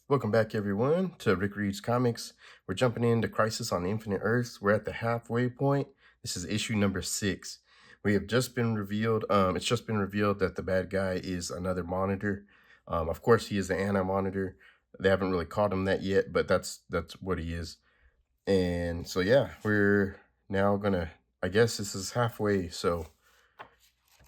Welcome back, everyone, to Rick Reed's Comics. We're jumping into Crisis on Infinite Earths. We're at the halfway point. This is issue number 6. We have just been revealed. It's just been revealed that the bad guy is another Monitor. Of course, he is the Anti-Monitor. They haven't really called him that yet, but that's what he is. And so yeah, we're now gonna. I guess this is halfway. So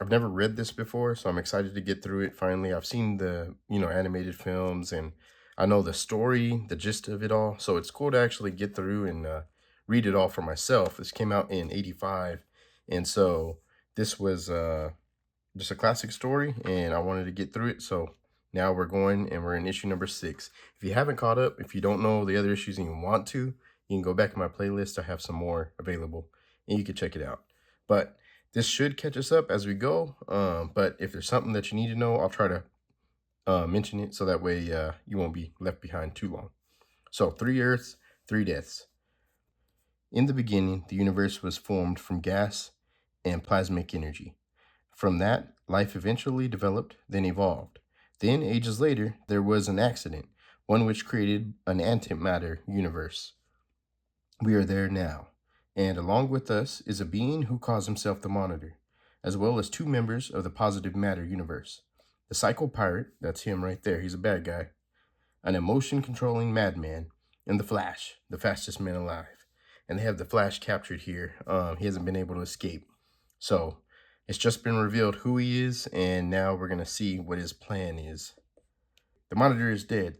I've never read this before, so I'm excited to get through it finally. I've seen the, animated films and I know the story, the gist of it all. So it's cool to actually get through and read it all for myself. This came out in 85. And so this was just a classic story and I wanted to get through it. So now we're going and we're in issue number 6. If you haven't caught up, if you don't know the other issues and you want to, you can go back in my playlist. I have some more available and you can check it out. But this should catch us up as we go, but if there's something that you need to know, I'll try to mention it so that way you won't be left behind too long. So, 3 Earths, 3 deaths. In the beginning, the universe was formed from gas and plasmic energy. From that, life eventually developed, then evolved. Then, ages later, there was an accident, one which created an antimatter universe. We are there now. And along with us is a being who calls himself the Monitor, as well as 2 members of the positive matter universe. The Psycho Pirate, that's him right there, he's a bad guy, an emotion-controlling madman, and the Flash, the fastest man alive. And they have the Flash captured here. He hasn't been able to escape. So, it's just been revealed who he is, and now we're going to see what his plan is. The Monitor is dead.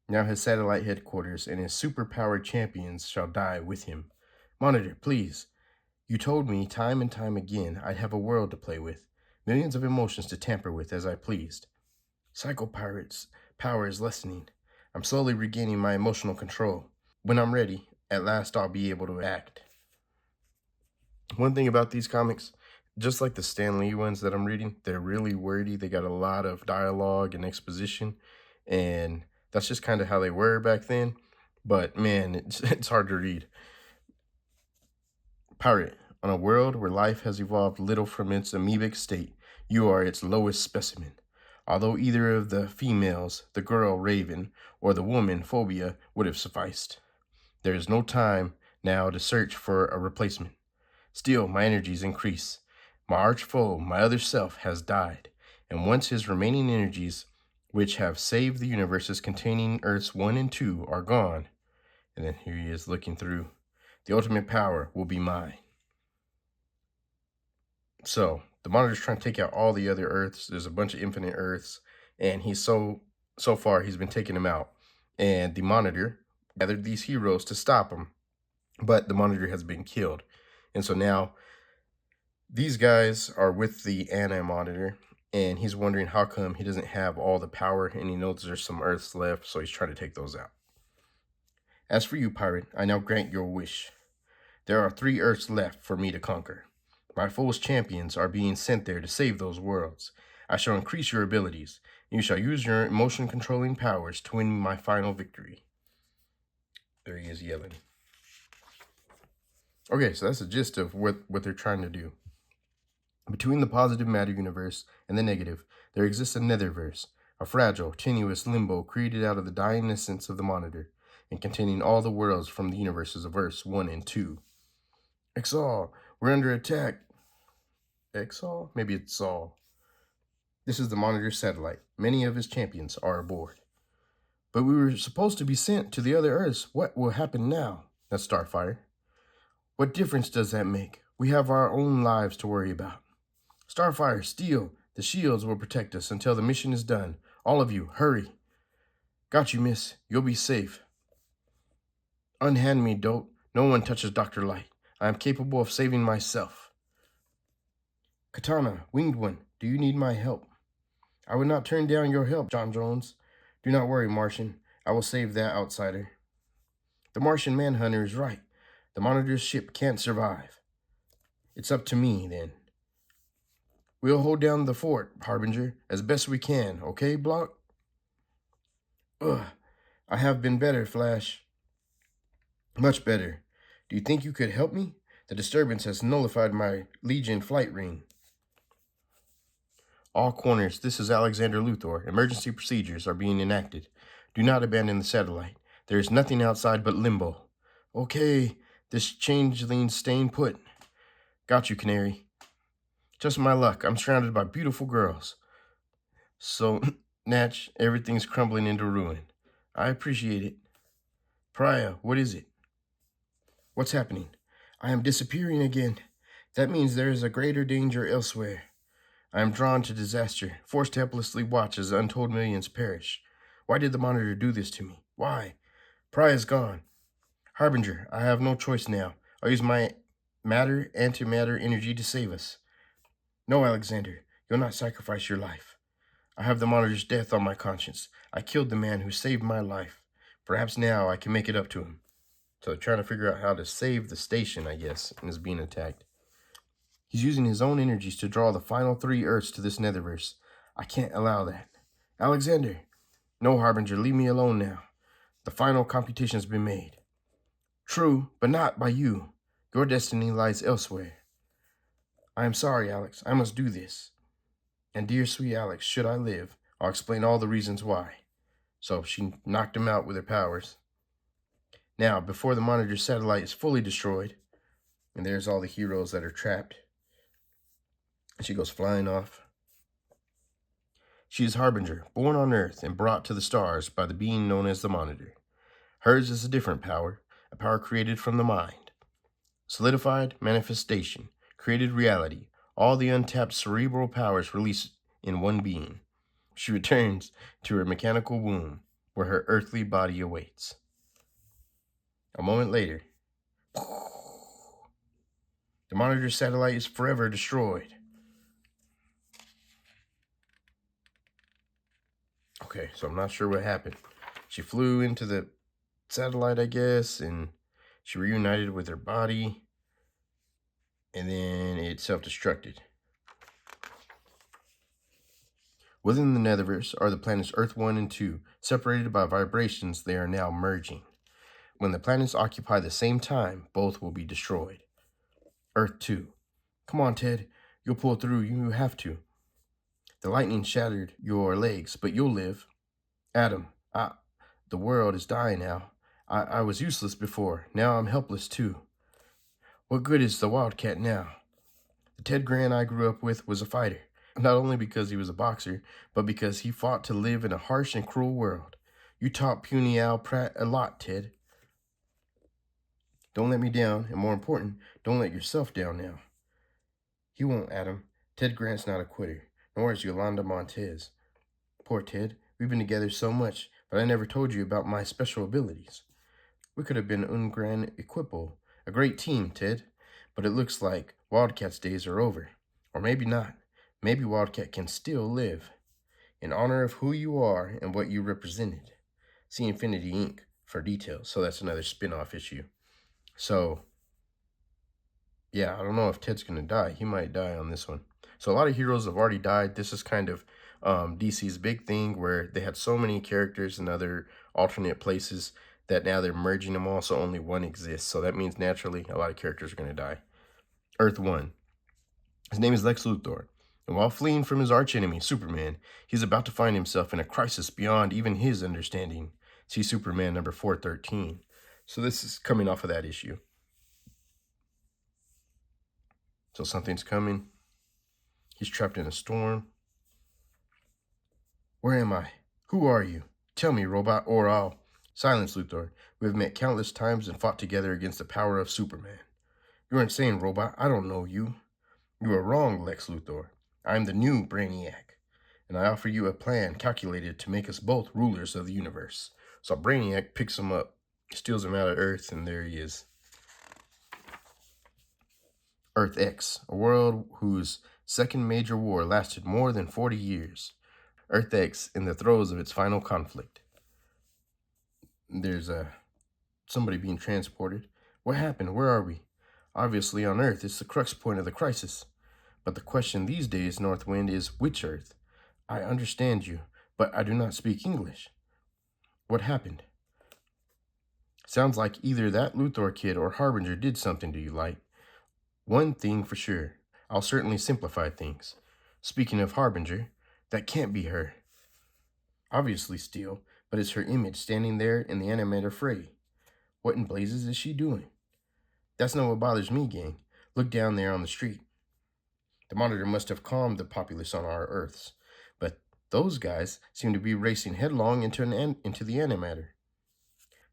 Now his satellite headquarters and his super-powered champions shall die with him. Monitor, please. You told me time and time again I'd have a world to play with, millions of emotions to tamper with as I pleased. Psycho Pirate's power is lessening. I'm slowly regaining my emotional control. When I'm ready, at last I'll be able to act. One thing about these comics, just like the Stan Lee ones that I'm reading, they're really wordy. They got a lot of dialogue and exposition, and that's just kind of how they were back then. But man, it's hard to read. Pirate, on a world where life has evolved little from its amoebic state, you are its lowest specimen. Although either of the females, the girl Raven or the woman Phobia, would have sufficed. There is no time now to search for a replacement. Still, my energies increase. My arch foe, my other self, has died, and once his remaining energies, which have saved the universes containing Earths 1 and 2, are gone, and then here he is looking through, the ultimate power will be mine. So, the Monitor's trying to take out all the other Earths. There's a bunch of infinite Earths, and he's so far he's been taking them out. And the Monitor gathered these heroes to stop him, but the Monitor has been killed. And so now these guys are with the Anti-Monitor, and he's wondering how come he doesn't have all the power, and he knows there's some Earths left, so he's trying to take those out. As for you, Pirate, I now grant your wish. There are 3 Earths left for me to conquer. My foe's champions are being sent there to save those worlds. I shall increase your abilities. You shall use your emotion-controlling powers to win my final victory. There he is yelling. Okay, so that's the gist of what they're trying to do. Between the positive matter universe and the negative, there exists a netherverse, a fragile, tenuous limbo created out of the dying essence of the Monitor, and containing all the worlds from the universes of Earths 1 and 2. Exal, we're under attack. Exal? Maybe it's Saul. This is the Monitor's satellite. Many of his champions are aboard. But we were supposed to be sent to the other Earths. What will happen now? That's Starfire. What difference does that make? We have our own lives to worry about. Starfire, Steel, the shields will protect us until the mission is done. All of you, hurry. Got you, miss. You'll be safe. Unhand me, dope. No one touches Dr. Light. I am capable of saving myself. Katana, Winged One, do you need my help? I would not turn down your help, John Jones. Do not worry, Martian. I will save that outsider. The Martian Manhunter is right. The Monitor's ship can't survive. It's up to me, then. We'll hold down the fort, Harbinger, as best we can, okay, Block? Ugh, I have been better, Flash. Much better. Do you think you could help me? The disturbance has nullified my Legion flight ring. All corners, this is Alexander Luthor. Emergency procedures are being enacted. Do not abandon the satellite. There is nothing outside but limbo. Okay, this changeling staying put. Got you, Canary. Just my luck. I'm surrounded by beautiful girls. So, Natch, everything's crumbling into ruin. I appreciate it. Pariah, what is it? What's happening? I am disappearing again. That means there is a greater danger elsewhere. I am drawn to disaster, forced to helplessly watch as untold millions perish. Why did the Monitor do this to me? Why? Pariah's gone. Harbinger, I have no choice now. I'll use my antimatter energy to save us. No, Alexander, you'll not sacrifice your life. I have the Monitor's death on my conscience. I killed the man who saved my life. Perhaps now I can make it up to him. So they're trying to figure out how to save the station, I guess, and is being attacked. He's using his own energies to draw the final 3 Earths to this netherverse. I can't allow that. Alexander! No, Harbinger, leave me alone now. The final computation's been made. True, but not by you. Your destiny lies elsewhere. I am sorry, Alex. I must do this. And dear sweet Alex, should I live, I'll explain all the reasons why. So she knocked him out with her powers. Now, before the Monitor satellite is fully destroyed, and there's all the heroes that are trapped, she goes flying off. She is Harbinger, born on Earth and brought to the stars by the being known as the Monitor. Hers is a different power, a power created from the mind. Solidified manifestation, created reality, all the untapped cerebral powers released in one being. She returns to her mechanical womb, where her earthly body awaits. A moment later, the Monitor satellite is forever destroyed. Okay, so I'm not sure what happened. She flew into the satellite, I guess, and she reunited with her body, and then it self-destructed. Within the Netherverse are the planets Earth 1 and 2. Separated by vibrations, they are now merging. When the planets occupy the same time, both will be destroyed. Earth 2. Come on, Ted. You'll pull through. You have to. The lightning shattered your legs, but you'll live. Adam, the world is dying now. I was useless before. Now I'm helpless too. What good is the Wildcat now? The Ted Grant I grew up with was a fighter. Not only because he was a boxer, but because he fought to live in a harsh and cruel world. You taught puny Al Pratt a lot, Ted. Don't let me down, and more important, don't let yourself down now. He won't, Adam. Ted Grant's not a quitter, nor is Yolanda Montez. Poor Ted, we've been together so much, but I never told you about my special abilities. We could have been un gran equipo, a great team, Ted. But it looks like Wildcat's days are over. Or maybe not. Maybe Wildcat can still live. In honor of who you are and what you represented. See Infinity Inc. for details. So that's another spin-off issue. So, yeah, I don't know if Ted's going to die. He might die on this one. So a lot of heroes have already died. This is kind of DC's big thing where they had so many characters in other alternate places that now they're merging them all, so only one exists. So that means naturally a lot of characters are going to die. Earth 1. His name is Lex Luthor. And while fleeing from his archenemy, Superman, he's about to find himself in a crisis beyond even his understanding. See Superman number 413. So this is coming off of that issue. So something's coming. He's trapped in a storm. Where am I? Who are you? Tell me, robot, or I'll... Silence, Luthor. We have met countless times and fought together against the power of Superman. You're insane, robot. I don't know you. You are wrong, Lex Luthor. I am the new Brainiac, and I offer you a plan calculated to make us both rulers of the universe. So Brainiac picks him up, steals him out of Earth, and there he is. Earth X, a world whose second major war lasted more than 40 years. Earth X in the throes of its final conflict. There's somebody being transported. What happened? Where are we? Obviously on Earth, it's the crux point of the crisis. But the question these days, Northwind, is which Earth? I understand you, but I do not speak English. What happened? Sounds like either that Luthor kid or Harbinger did something to you, Light. One thing for sure, I'll certainly simplify things. Speaking of Harbinger, that can't be her. Obviously, Steel, but it's her image standing there in the animator fray. What in blazes is she doing? That's not what bothers me, gang. Look down there on the street. The monitor must have calmed the populace on our Earths, but those guys seem to be racing headlong into the animator.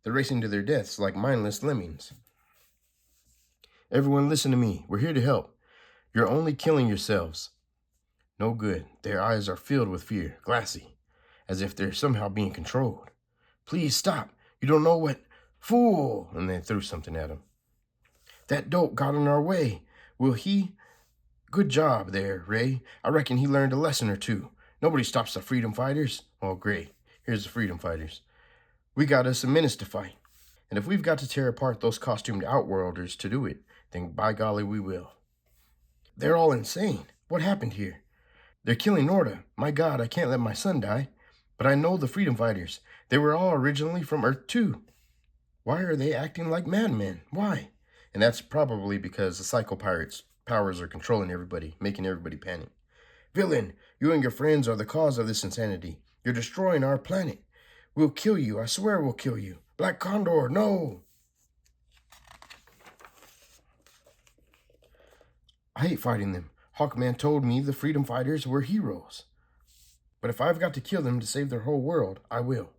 They're racing to their deaths like mindless lemmings. Everyone listen to me. We're here to help. You're only killing yourselves. No good. Their eyes are filled with fear, glassy, as if they're somehow being controlled. Please stop. You don't know what... Fool! And they threw something at him. That dope got in our way. Will he... Good job there, Ray. I reckon he learned a lesson or two. Nobody stops the freedom fighters. Oh, great. Here's the freedom fighters. We got us a menace to fight. And if we've got to tear apart those costumed outworlders to do it, then by golly we will. They're all insane. What happened here? They're killing Norda. My God, I can't let my son die. But I know the freedom fighters. They were all originally from Earth 2. Why are they acting like madmen? Why? And that's probably because the Psycho Pirates' powers are controlling everybody, making everybody panic. Villain, you and your friends are the cause of this insanity. You're destroying our planet. We'll kill you. I swear we'll kill you. Black Condor, no! I hate fighting them. Hawkman told me the freedom fighters were heroes. But if I've got to kill them to save their whole world, I will.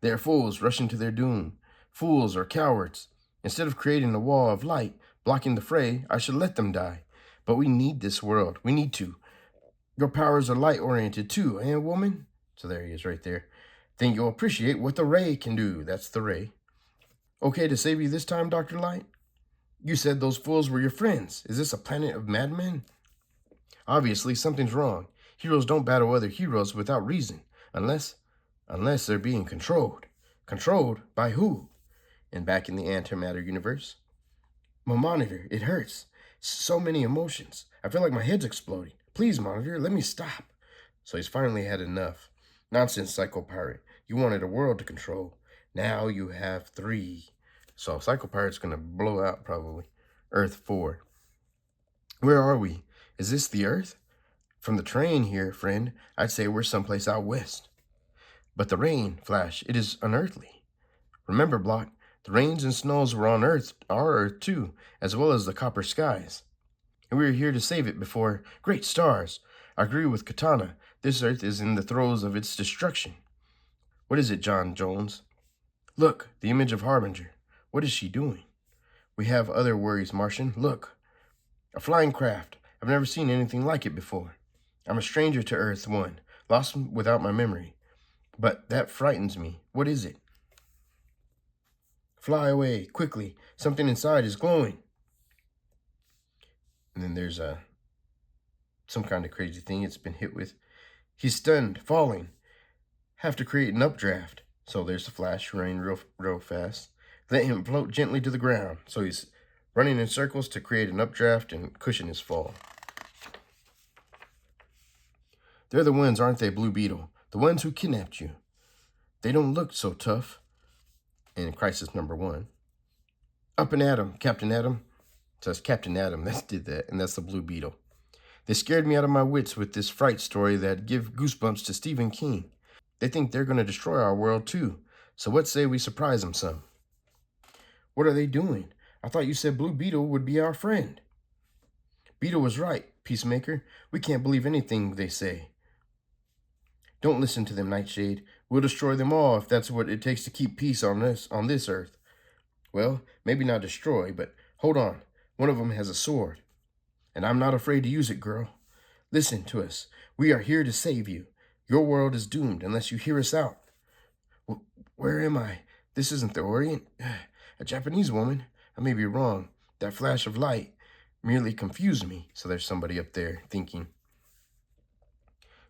They're fools rushing to their doom. Fools or cowards. Instead of creating a wall of light, blocking the fray, I should let them die. But we need this world. We need to. Your powers are light-oriented too, eh, woman? So there he is right there. Think you'll appreciate what the ray can do. That's the ray. Okay to save you this time, Dr. Light? You said those fools were your friends. Is this a planet of madmen? Obviously, something's wrong. Heroes don't battle other heroes without reason, unless they're being controlled. Controlled by who? And back in the antimatter universe. My monitor, it hurts. So many emotions. I feel like my head's exploding. Please, monitor, let me stop. So he's finally had enough. Nonsense, Psycho Pirate. You wanted a world to control. Now you have 3. So Psycho Pirate's gonna blow out probably. Earth 4. Where are we? Is this the Earth? From the train here, friend, I'd say we're someplace out west. But the rain, Flash, it is unearthly. Remember, Block, the rains and snows were on Earth, our Earth too, as well as the copper skies. And we are here to save it before great stars. I agree with Katana. This Earth is in the throes of its destruction. What is it, John Jones? Look, the image of Harbinger. What is she doing? We have other worries, Martian. Look. A flying craft. I've never seen anything like it before. I'm a stranger to Earth 1, lost without my memory. But that frightens me. What is it? Fly away, quickly. Something inside is glowing. And then there's some kind of crazy thing it's been hit with. He's stunned, falling. Have to create an updraft. So there's the Flash running real fast. Let him float gently to the ground. So he's running in circles to create an updraft and cushion his fall. They're the ones, aren't they, Blue Beetle? The ones who kidnapped you. They don't look so tough. In Crisis number 1. Up and at 'em, Captain Atom. So it's Captain Atom that did that, and that's the Blue Beetle. They scared me out of my wits with this fright story that give goosebumps to Stephen King. They think they're going to destroy our world too. So what say we surprise them some? What are they doing? I thought you said Blue Beetle would be our friend. Beetle was right, Peacemaker. We can't believe anything they say. Don't listen to them, Nightshade. We'll destroy them all if that's what it takes to keep peace on this Earth. Well, maybe not destroy, but hold on. One of them has a sword. And I'm not afraid to use it, girl. Listen to us. We are here to save you. Your world is doomed unless you hear us out. Where am I? This isn't the Orient. A Japanese woman? I may be wrong. That flash of light merely confused me. So there's somebody up there thinking.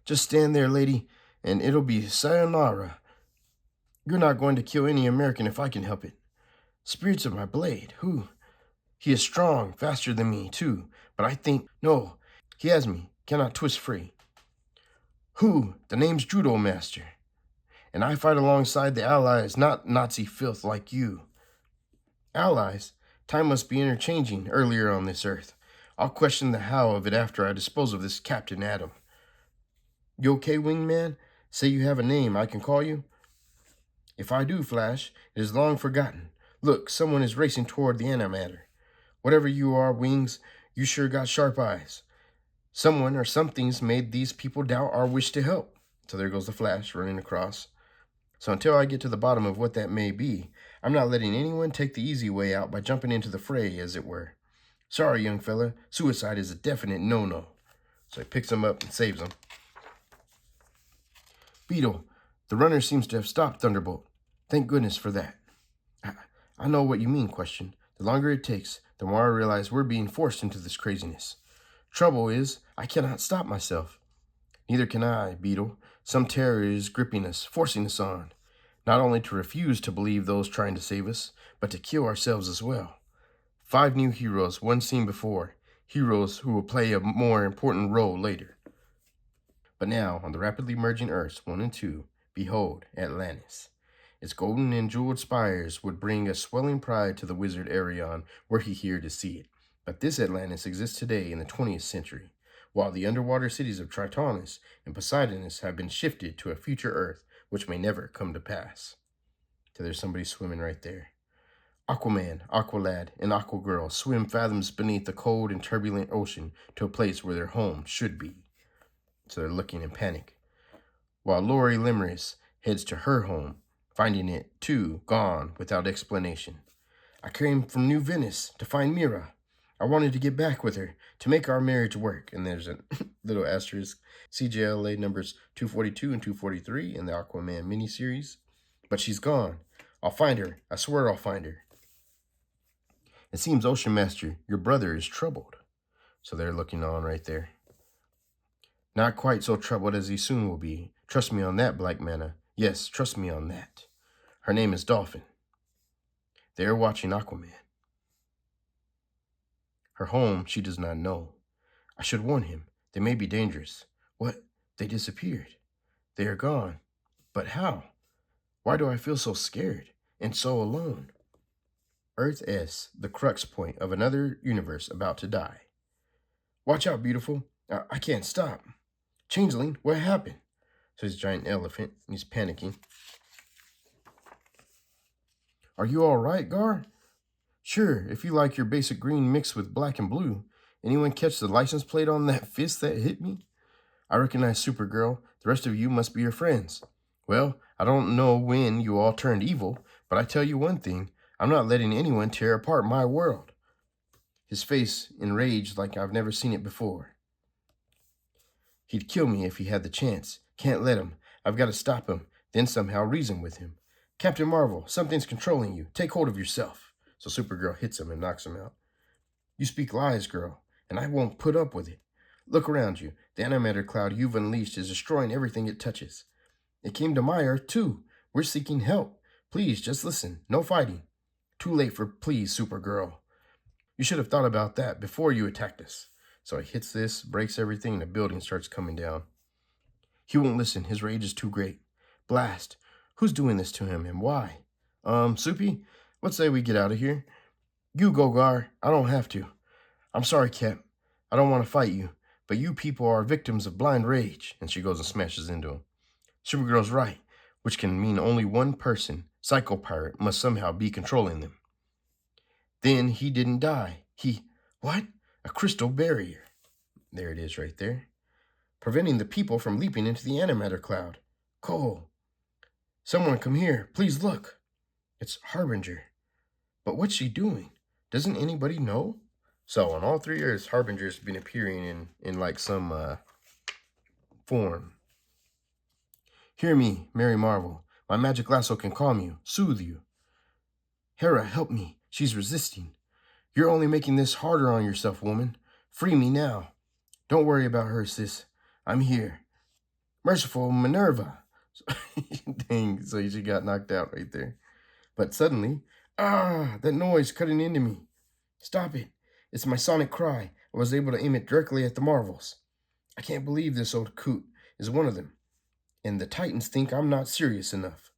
Just stand there, lady, and it'll be sayonara. You're not going to kill any American if I can help it. Spirits of my blade, who? He is strong, faster than me, too, but I think, no, he has me, cannot twist free. Who? The name's Judo Master, and I fight alongside the Allies, not Nazi filth like you. Allies? Time must be interchanging earlier on this Earth. I'll question the how of it after I dispose of this Captain Atom. You okay, wingman? Say you have a name I can call you? If I do, Flash, it is long forgotten. Look, someone is racing toward the antimatter. Whatever you are, Wings, you sure got sharp eyes. Someone or something's made these people doubt our wish to help. So there goes the Flash running across. So until I get to the bottom of what that may be, I'm not letting anyone take the easy way out by jumping into the fray, as it were. Sorry, young fella, suicide is a definite no-no. So he picks him up and saves him. Beetle, the runner seems to have stopped Thunderbolt. Thank goodness for that. I know what you mean, Question. The longer it takes, the more I realize we're being forced into this craziness. Trouble is, I cannot stop myself. Neither can I, Beetle. Some terror is gripping us, forcing us on. Not only to refuse to believe those trying to save us, but to kill ourselves as well. 5 new heroes, one seen before. Heroes who will play a more important role later. But now, on the rapidly merging Earths 1 and 2, behold, Atlantis. Its golden and jeweled spires would bring a swelling pride to the wizard Arion were he here to see it. But this Atlantis exists today in the 20th century, while the underwater cities of Tritonus and Poseidonus have been shifted to a future Earth which may never come to pass. So there's somebody swimming right there. Aquaman, Aqualad, and Aquagirl swim fathoms beneath the cold and turbulent ocean to a place where their home should be. So they're looking in panic. While Lori Lemris heads to her home, finding it, too, gone without explanation. I came from New Venice to find Mira. I wanted to get back with her, to make our marriage work. And there's a little asterisk. CJLA numbers 242 and 243 in the Aquaman miniseries. But she's gone. I'll find her. I swear I'll find her. It seems, Ocean Master, your brother is troubled. So they're looking on right there. Not quite so troubled as he soon will be. Trust me on that, Black Mana. Yes, trust me on that. Her name is Dolphin. They are watching Aquaman. Her home she does not know. I should warn him. They may be dangerous. What? They disappeared. They are gone. But how? Why do I feel so scared and so alone? Earth S, the crux point of another universe about to die. Watch out, beautiful. I can't stop. Changeling, what happened? Says giant elephant, and he's panicking. Are you all right, Gar? Sure, if you like your basic green mixed with black and blue. Anyone catch the license plate on that fist that hit me? I recognize Supergirl. The rest of you must be your friends. Well, I don't know when you all turned evil, but I tell you one thing. I'm not letting anyone tear apart my world. His face enraged like I've never seen it before. He'd kill me if he had the chance. Can't let him. I've got to stop him, then somehow reason with him. Captain Marvel, something's controlling you. Take hold of yourself. So Supergirl hits him and knocks him out. You speak lies, girl, and I won't put up with it. Look around you. The antimatter cloud you've unleashed is destroying everything it touches. It came to my Earth, too. We're seeking help. Please, just listen. No fighting. Too late for please, Supergirl. You should have thought about that before you attacked us. So he hits this, breaks everything, and the building starts coming down. He won't listen. His rage is too great. Blast. Who's doing this to him and why? Soupy, let's say we get out of here. You go, Gar. I don't have to. I'm sorry, Cap. I don't want to fight you, but you people are victims of blind rage. And she goes and smashes into him. Supergirl's right, which can mean only one person, Psycho Pirate, must somehow be controlling them. Then he didn't die. What? A crystal barrier. There it is right there. Preventing the people from leaping into the antimatter cloud. Cole. Someone come here. Please look. It's Harbinger. But what's she doing? Doesn't anybody know? So on all 3 Earths, Harbinger's been appearing in like some form. Hear me, Mary Marvel. My magic lasso can calm you, soothe you. Hera, help me. She's resisting. You're only making this harder on yourself, woman. Free me now. Don't worry about her, sis. I'm here. Merciful Minerva. Dang, so she got knocked out right there. But suddenly, that noise cutting into me. Stop it. It's my sonic cry. I was able to aim it directly at the Marvels. I can't believe this old coot is one of them. And the Titans think I'm not serious enough.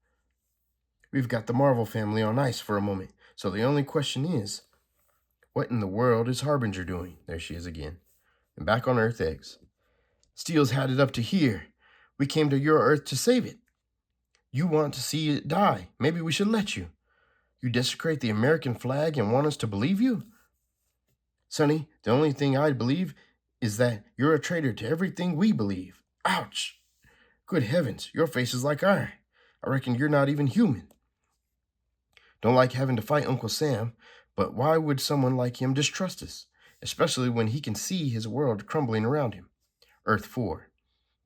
We've got the Marvel family on ice for a moment, so the only question is, what in the world is Harbinger doing? There she is again. And back on Earth X. Steel's had it up to here. We came to your Earth to save it. You want to see it die. Maybe we should let you. You desecrate the American flag and want us to believe you? Sonny, the only thing I believe is that you're a traitor to everything we believe. Ouch! Good heavens, your face is like iron. I reckon you're not even human. Don't like having to fight Uncle Sam, but why would someone like him distrust us? Especially when he can see his world crumbling around him. Earth 4.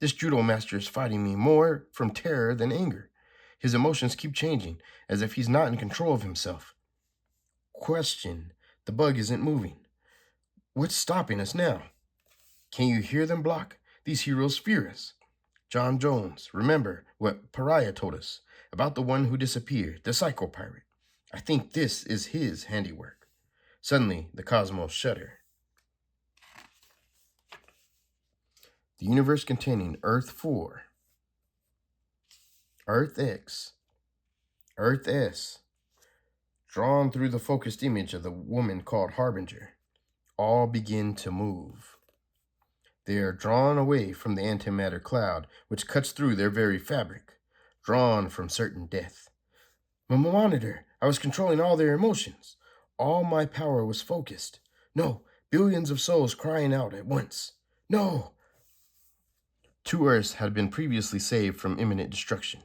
This judo master is fighting me more from terror than anger. His emotions keep changing, as if he's not in control of himself. Question. The bug isn't moving. What's stopping us now? Can you hear them block? These heroes fear us. John Jones, remember what Pariah told us about the one who disappeared, the psycho pirate. I think this is his handiwork. Suddenly, the cosmos shudder. The universe containing Earth 4, Earth X, Earth S, drawn through the focused image of the woman called Harbinger, all begin to move. They are drawn away from the antimatter cloud, which cuts through their very fabric, drawn from certain death. Monitor, I was controlling all their emotions. All my power was focused. No, billions of souls crying out at once. No! 2 Earths had been previously saved from imminent destruction.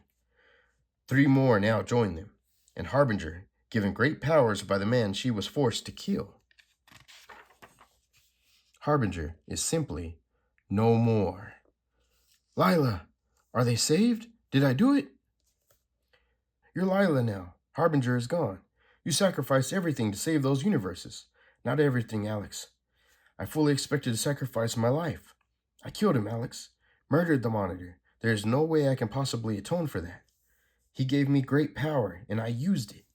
3 more now joined them, and Harbinger, given great powers by the man she was forced to kill. Harbinger is simply no more. Lila, are they saved? Did I do it? You're Lila now. Harbinger is gone. You sacrificed everything to save those universes. Not everything, Alex. I fully expected to sacrifice my life. I killed him, Alex. Murdered the Monitor. There is no way I can possibly atone for that. He gave me great power, and I used it.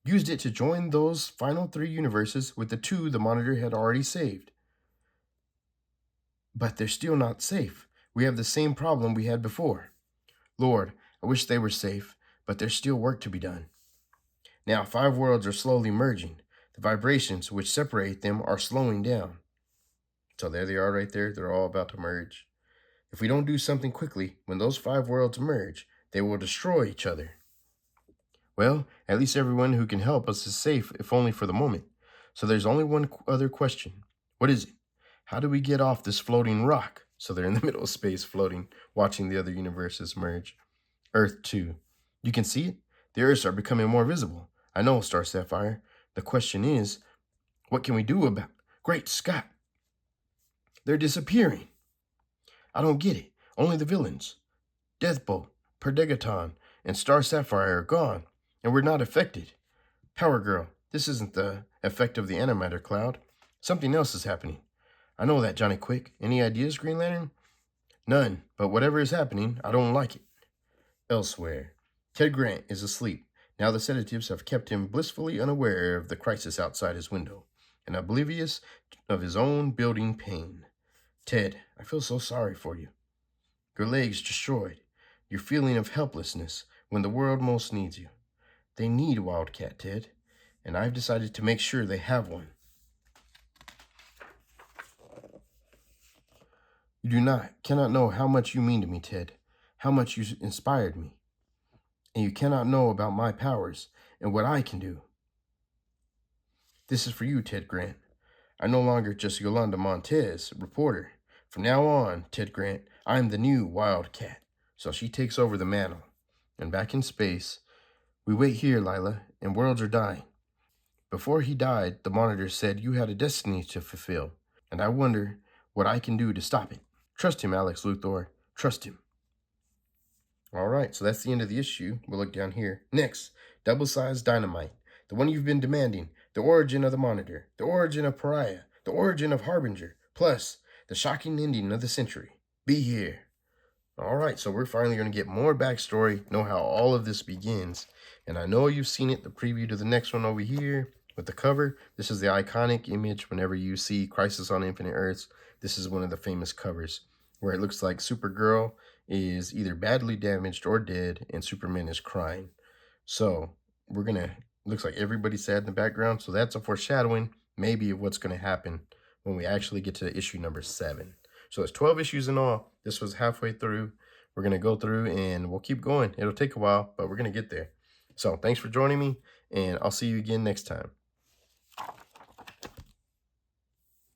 Used it to join those final 3 universes with the 2 the Monitor had already saved. But they're still not safe. We have the same problem we had before. Lord, I wish they were safe, but there's still work to be done. Now 5 worlds are slowly merging. The vibrations which separate them are slowing down. So there they are right there. They're all about to merge. If we don't do something quickly, when those 5 worlds merge, they will destroy each other. Well, at least everyone who can help us is safe, if only for the moment. So there's only one other question. What is it? How do we get off this floating rock? So they're in the middle of space floating, watching the other universes merge. Earth 2. You can see it? The Earths are becoming more visible. I know, Star Sapphire. The question is, what can we do about it? Great Scott! They're disappearing. I don't get it. Only the villains. Deathbolt, Perdegaton, and Star Sapphire are gone, and we're not affected. Power Girl, this isn't the effect of the antimatter cloud. Something else is happening. I know that, Johnny Quick. Any ideas, Green Lantern? None, but whatever is happening, I don't like it. Elsewhere, Ted Grant is asleep. Now the sedatives have kept him blissfully unaware of the crisis outside his window, and oblivious of his own building pain. Ted, I feel so sorry for you. Your legs destroyed, your feeling of helplessness when the world most needs you. They need Wildcat, Ted, and I've decided to make sure they have one. You cannot know how much you mean to me, Ted, how much you inspired me. And you cannot know about my powers and what I can do. This is for you, Ted Grant. I'm no longer just Yolanda Montez, reporter. From now on, Ted Grant, I'm the new Wildcat. So she takes over the mantle. And back in space, we wait here, Lila, and worlds are dying. Before he died, the Monitor said you had a destiny to fulfill, and I wonder what I can do to stop it. Trust him, Alex Luthor. Trust him. All right, so that's the end of the issue. We'll look down here. Next, double-sized dynamite. The one you've been demanding. The origin of the Monitor. The origin of Pariah. The origin of Harbinger. Plus, the shocking ending of the century. Be here. All right, so we're finally going to get more backstory, know how all of this begins. And I know you've seen it, the preview to the next one over here with the cover. This is the iconic image whenever you see Crisis on Infinite Earths. This is one of the famous covers where it looks like Supergirl is either badly damaged or dead and Superman is crying. So we're going to, looks like everybody's sad in the background. So that's a foreshadowing maybe of what's going to happen when we actually get to issue number 7. So it's 12 issues in all. This was halfway through. We're going to go through and we'll keep going. It'll take a while, but we're going to get there. So thanks for joining me, and I'll see you again next time.